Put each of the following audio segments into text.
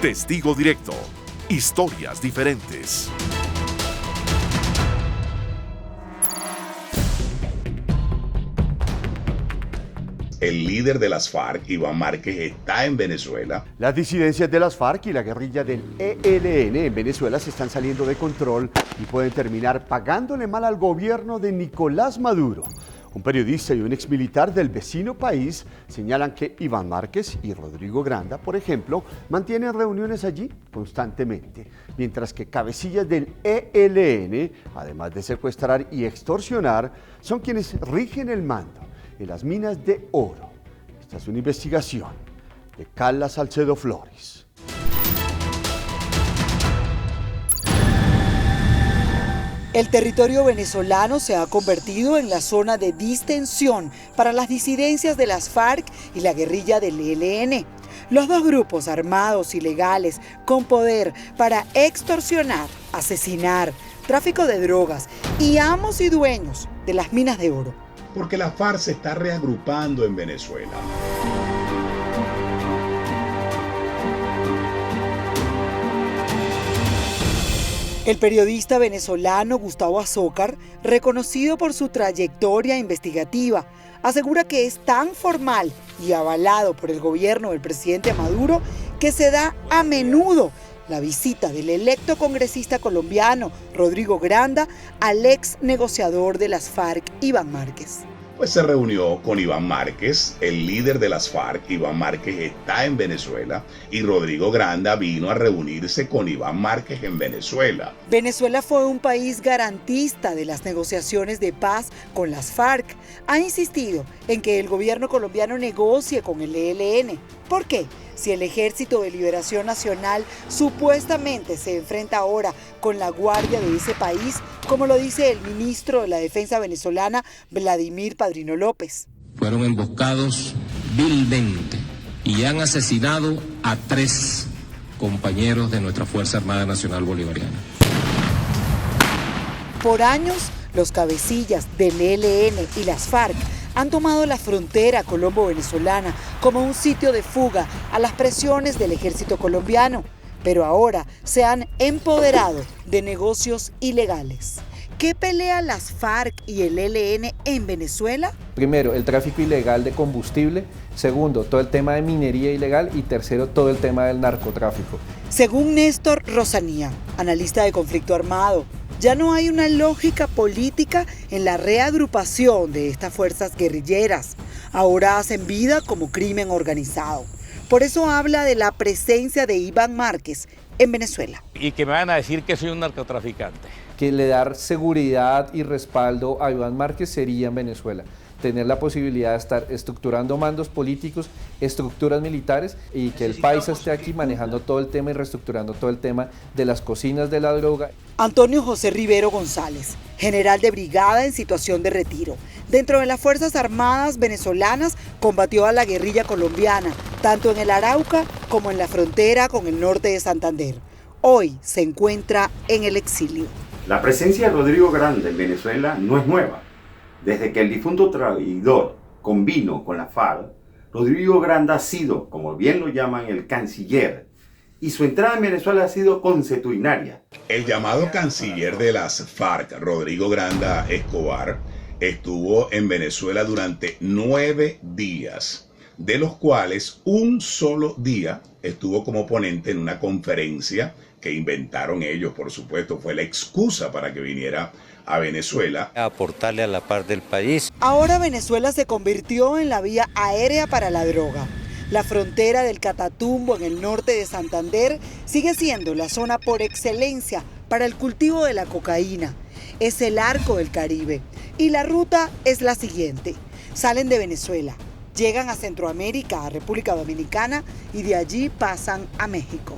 Testigo Directo. Historias diferentes. El líder de las FARC, Iván Márquez, está en Venezuela. Las disidencias de las FARC y la guerrilla del ELN en Venezuela se están saliendo de control y pueden terminar pagándole mal al gobierno de Nicolás Maduro. Un periodista y un exmilitar del vecino país señalan que Iván Márquez y Rodrigo Granda, por ejemplo, mantienen reuniones allí constantemente, mientras que cabecillas del ELN, además de secuestrar y extorsionar, son quienes rigen el mando en las minas de oro. Esta es una investigación de Carla Salcedo Flores. El territorio venezolano se ha convertido en la zona de distensión para las disidencias de las FARC y la guerrilla del ELN. Los dos grupos armados ilegales con poder para extorsionar, asesinar, tráfico de drogas y amos y dueños de las minas de oro. Porque la FARC se está reagrupando en Venezuela. El periodista venezolano Gustavo Azócar, reconocido por su trayectoria investigativa, asegura que es tan formal y avalado por el gobierno del presidente Maduro que se da a menudo la visita del electo congresista colombiano Rodrigo Granda al ex negociador de las FARC, Iván Márquez. Pues se reunió con Iván Márquez, el líder de las FARC. Iván Márquez está en Venezuela y Rodrigo Granda vino a reunirse con Iván Márquez en Venezuela. Venezuela fue un país garantista de las negociaciones de paz con las FARC. Ha insistido en que el gobierno colombiano negocie con el ELN. ¿Por qué? Si el Ejército de Liberación Nacional supuestamente se enfrenta ahora con la guardia de ese país, como lo dice el ministro de la Defensa venezolana, Vladimir Padrino López. Fueron emboscados vilmente y han asesinado a 3 compañeros de nuestra Fuerza Armada Nacional Bolivariana. Por años, los cabecillas del ELN y las FARC han tomado la frontera colombo-venezolana como un sitio de fuga a las presiones del ejército colombiano, pero ahora se han empoderado de negocios ilegales. ¿Qué pelean las FARC y el ELN en Venezuela? Primero, el tráfico ilegal de combustible. Segundo, todo el tema de minería ilegal. Y tercero, todo el tema del narcotráfico. Según Néstor Rosanía, analista de conflicto armado, ya no hay una lógica política en la reagrupación de estas fuerzas guerrilleras. Ahora hacen vida como crimen organizado. Por eso habla de la presencia de Iván Márquez en Venezuela. Y que me van a decir que soy un narcotraficante. Que le dar seguridad y respaldo a Iván Márquez sería en Venezuela. Tener la posibilidad de estar estructurando mandos políticos, estructuras militares y que el país esté aquí manejando todo el tema y reestructurando todo el tema de las cocinas de la droga. Antonio José Rivero González, general de brigada en situación de retiro. Dentro de las Fuerzas Armadas venezolanas combatió a la guerrilla colombiana, tanto en el Arauca como en la frontera con el norte de Santander. Hoy se encuentra en el exilio. La presencia de Rodrigo Granda en Venezuela no es nueva. Desde que el difunto traidor convino con la FARC, Rodrigo Granda ha sido, como bien lo llaman, el canciller, y su entrada en Venezuela ha sido consuetudinaria. El llamado canciller de las FARC, Rodrigo Granda Escobar, estuvo en Venezuela durante 9 días, de los cuales un solo día estuvo como ponente en una conferencia que inventaron ellos, por supuesto, fue la excusa para que viniera a Venezuela. A aportarle a la paz del país. Ahora Venezuela se convirtió en la vía aérea para la droga. La frontera del Catatumbo en el norte de Santander sigue siendo la zona por excelencia para el cultivo de la cocaína. Es el arco del Caribe y la ruta es la siguiente. Salen de Venezuela, llegan a Centroamérica, a República Dominicana y de allí pasan a México.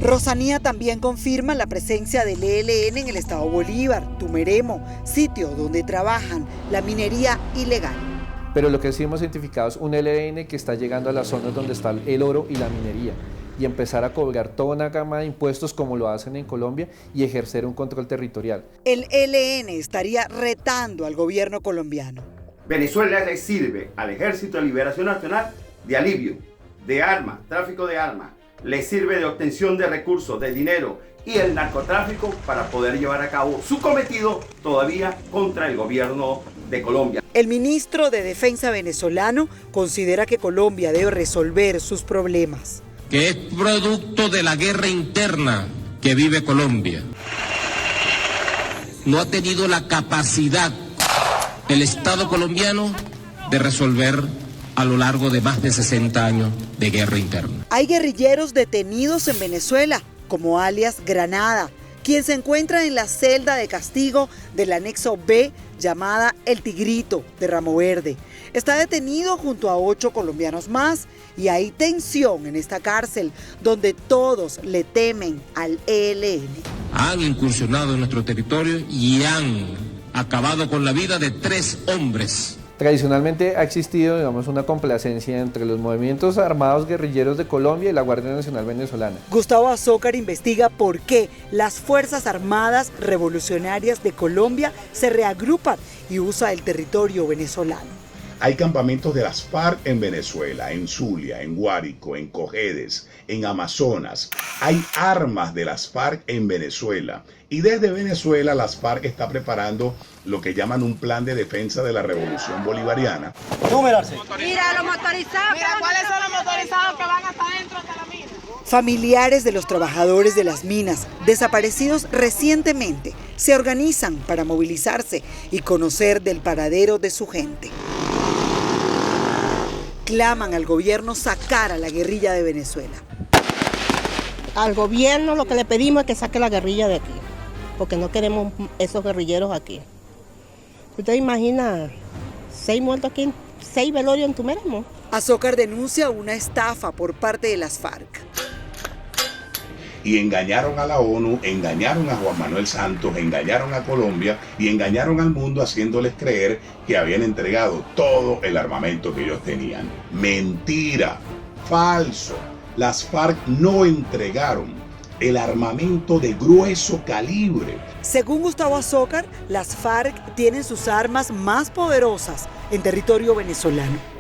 Rosanía también confirma la presencia del ELN en el estado Bolívar, Tumeremo, sitio donde trabajan la minería ilegal. Pero lo que sí hemos identificado es un ELN que está llegando a las zonas donde está el oro y la minería y empezar a cobrar toda una gama de impuestos como lo hacen en Colombia y ejercer un control territorial. El ELN estaría retando al gobierno colombiano. Venezuela le sirve al Ejército de Liberación Nacional de alivio, de armas, tráfico de armas, le sirve de obtención de recursos, de dinero y el narcotráfico para poder llevar a cabo su cometido todavía contra el gobierno de Colombia. El ministro de Defensa venezolano considera que Colombia debe resolver sus problemas. Que es producto de la guerra interna que vive Colombia. No ha tenido la capacidad el Estado colombiano de resolver a lo largo de más de 60 años de guerra interna. Hay guerrilleros detenidos en Venezuela, como alias Granada, quien se encuentra en la celda de castigo del anexo B llamada El Tigrito de Ramo Verde. Está detenido junto a 8 colombianos más y hay tensión en esta cárcel donde todos le temen al ELN. Han incursionado en nuestro territorio y han acabado con la vida de 3 hombres. Tradicionalmente ha existido, digamos, una complacencia entre los movimientos armados guerrilleros de Colombia y la Guardia Nacional venezolana. Gustavo Azócar investiga por qué las Fuerzas Armadas Revolucionarias de Colombia se reagrupan y usa el territorio venezolano. Hay campamentos de las FARC en Venezuela, en Zulia, en Guárico, en Cojedes, en Amazonas. Hay armas de las FARC en Venezuela. Y desde Venezuela las FARC está preparando lo que llaman un plan de defensa de la revolución bolivariana. Numerarse. Mira los motorizados. Mira cuáles son los motorizados que van hasta adentro de la mina. Familiares de los trabajadores de las minas desaparecidos recientemente se organizan para movilizarse y conocer del paradero de su gente. Claman al gobierno sacar a la guerrilla de Venezuela. Al gobierno lo que le pedimos es que saque la guerrilla de aquí, porque no queremos esos guerrilleros aquí. ¿Usted imagina 6 muertos aquí, 6 velorios en Tumeremo? Azócar denuncia una estafa por parte de las FARC. Y engañaron a la ONU, engañaron a Juan Manuel Santos, engañaron a Colombia y engañaron al mundo haciéndoles creer que habían entregado todo el armamento que ellos tenían. Mentira, falso. Las FARC no entregaron el armamento de grueso calibre. Según Gustavo Azócar, las FARC tienen sus armas más poderosas en territorio venezolano.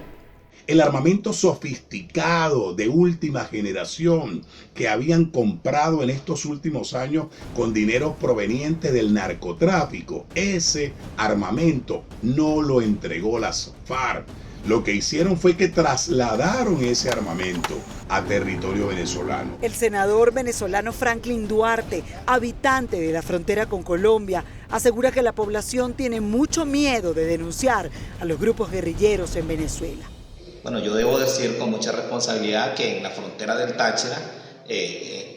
El armamento sofisticado de última generación que habían comprado en estos últimos años con dinero proveniente del narcotráfico, ese armamento no lo entregó las FARC. Lo que hicieron fue que trasladaron ese armamento a territorio venezolano. El senador venezolano Franklin Duarte, habitante de la frontera con Colombia, asegura que la población tiene mucho miedo de denunciar a los grupos guerrilleros en Venezuela. Bueno, yo debo decir con mucha responsabilidad que en la frontera del Táchira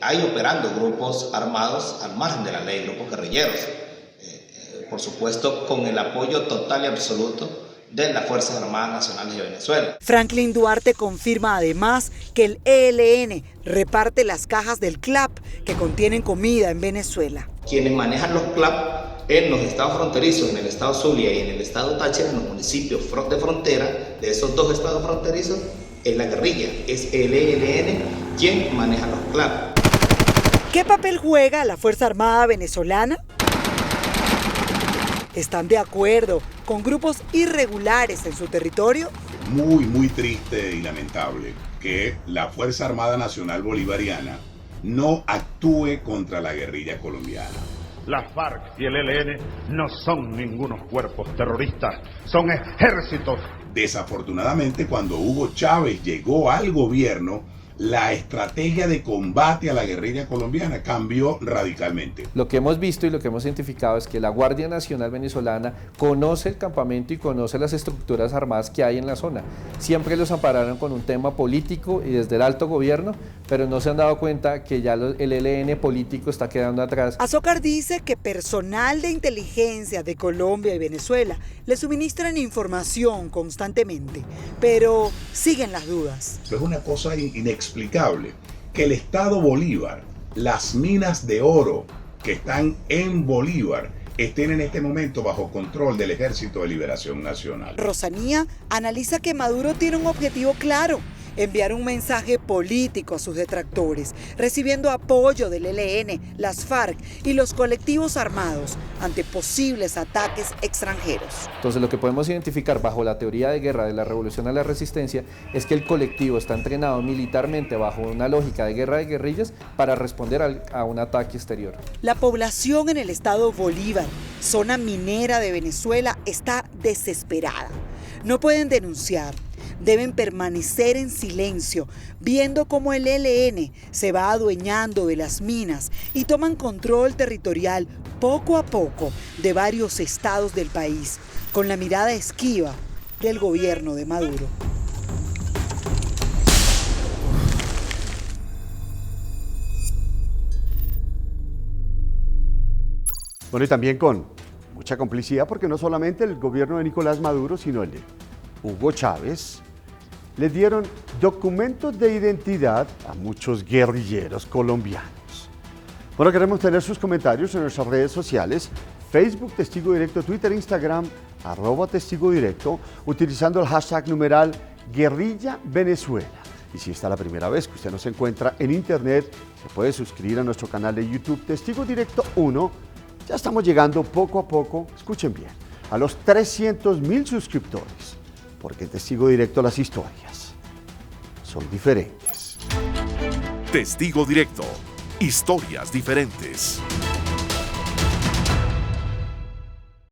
hay operando grupos armados al margen de la ley, grupos guerrilleros. Por supuesto, con el apoyo total y absoluto de las Fuerzas Armadas Nacionales de Venezuela. Franklin Duarte confirma además que el ELN reparte las cajas del CLAP que contienen comida en Venezuela. Quienes manejan los CLAP en los estados fronterizos, en el estado Zulia y en el estado Táchira, en los municipios de frontera de esos 2 estados fronterizos, es la guerrilla, es el ELN quien maneja los CLAP. ¿Qué papel juega la Fuerza Armada venezolana? ¿Están de acuerdo con grupos irregulares en su territorio? Muy triste y lamentable que la Fuerza Armada Nacional Bolivariana no actúe contra la guerrilla colombiana. Las FARC y el ELN no son ningunos cuerpos terroristas, son ejércitos. Desafortunadamente, cuando Hugo Chávez llegó al gobierno, la estrategia de combate a la guerrilla colombiana cambió radicalmente. Lo que hemos visto y lo que hemos identificado es que la Guardia Nacional venezolana conoce el campamento y conoce las estructuras armadas que hay en la zona. Siempre los ampararon con un tema político y desde el alto gobierno, pero no se han dado cuenta que ya el ELN político está quedando atrás. Azócar dice que personal de inteligencia de Colombia y Venezuela le suministran información constantemente, pero siguen las dudas. Es una cosa inexplicable que el Estado Bolívar, las minas de oro que están en Bolívar, estén en este momento bajo control del Ejército de Liberación Nacional. Rosanía analiza que Maduro tiene un objetivo claro enviar un mensaje político a sus detractores, recibiendo apoyo del ELN, las FARC y los colectivos armados ante posibles ataques extranjeros. Entonces lo que podemos identificar bajo la teoría de guerra de la revolución a la resistencia es que el colectivo está entrenado militarmente bajo una lógica de guerra de guerrillas para responder a un ataque exterior. La población en el estado Bolívar, zona minera de Venezuela, está desesperada. No pueden denunciar. Deben permanecer en silencio, viendo cómo el ELN se va adueñando de las minas y toman control territorial poco a poco de varios estados del país, con la mirada esquiva del gobierno de Maduro. Bueno, y también con mucha complicidad, porque no solamente el gobierno de Nicolás Maduro, sino el de Hugo Chávez, le dieron documentos de identidad a muchos guerrilleros colombianos. Bueno, queremos tener sus comentarios en nuestras redes sociales, Facebook, Testigo Directo, Twitter, Instagram, @Testigo Directo, utilizando el hashtag numeral Guerrilla Venezuela. Y si esta es la primera vez que usted nos encuentra en internet, se puede suscribir a nuestro canal de YouTube Testigo Directo 1. Ya estamos llegando poco a poco, escuchen bien, a los 300,000 suscriptores. Porque en Testigo Directo las historias son diferentes. Testigo Directo. Historias diferentes.